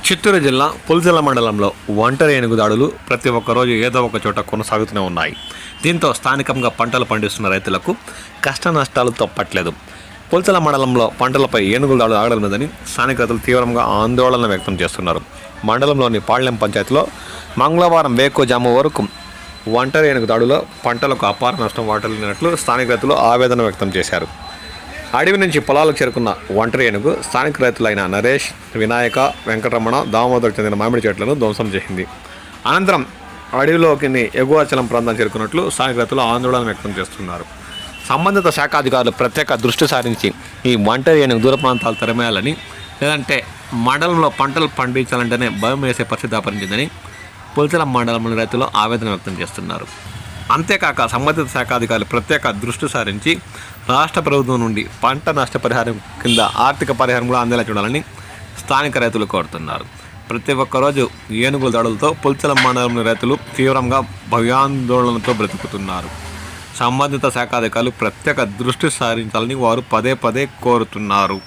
చిత్తూరు జిల్లా పులిచెర్ల మండలంలో ఒంటరి ఏనుగు దాడులు ప్రతి ఒక్క రోజు ఏదో ఒక చోట కొనసాగుతూనే ఉన్నాయి. దీంతో స్థానికంగా పంటలు పండిస్తున్న రైతులకు కష్ట నష్టాలు తప్పట్లేదు. పులిచెర్ల మండలంలో పంటలపై ఏనుగుల దాడులు ఆగడం లేదని స్థానిక రైతులు తీవ్రంగా ఆందోళన వ్యక్తం చేస్తున్నారు. మండలంలోని పాళ్యం పంచాయతీలో మంగళవారం వేకువజాము వరకు ఒంటరి ఏనుగు దాడులో పంటలకు అపార నష్టం వాటిల్లినట్లు స్థానిక రైతులు ఆవేదన వ్యక్తం చేశారు. అడవి నుంచి పొలాలకు చేరుకున్న ఒంటరి ఏనుగు స్థానిక రైతులైన నరేష్, వినాయక, వెంకటరమణ, దామోదర్కు చెందిన మామిడి చెట్లను ధ్వంసం చేసింది. అనంతరం అడవిలోకి ఎగువాచలం ప్రాంతం చేరుకున్నట్లు స్థానిక రైతులు ఆందోళన వ్యక్తం చేస్తున్నారు. సంబంధిత శాఖాధికారులు ప్రత్యేక దృష్టి సారించి ఈ ఒంటరి ఏనుగు దూర ప్రాంతాలు తరిమేయాలని, లేదంటే మండలంలో పంటలు పండించాలంటేనే భయం వేసే పరిస్థితి దాపరించిందని పులిచెర్ల మండలంలోని రైతులు ఆవేదన వ్యక్తం చేస్తున్నారు. అంతేకాక సంబంధిత శాఖాధికారులు ప్రత్యేక దృష్టి సారించి రాష్ట్ర ప్రభుత్వం నుండి పంట నష్టపరిహారం కింద ఆర్థిక పరిహారం కూడా అందేలా చూడాలని స్థానిక రైతులు కోరుతున్నారు. ప్రతి ఒక్కరోజు ఏనుగుల దాడులతో పులిచెర్ల మండలంలోని రైతులు తీవ్రంగా భయాందోళనతో బ్రతుకుతున్నారు. సంబంధిత శాఖాధికారులు ప్రత్యేక దృష్టి సారించాలని వారు పదే పదే కోరుతున్నారు.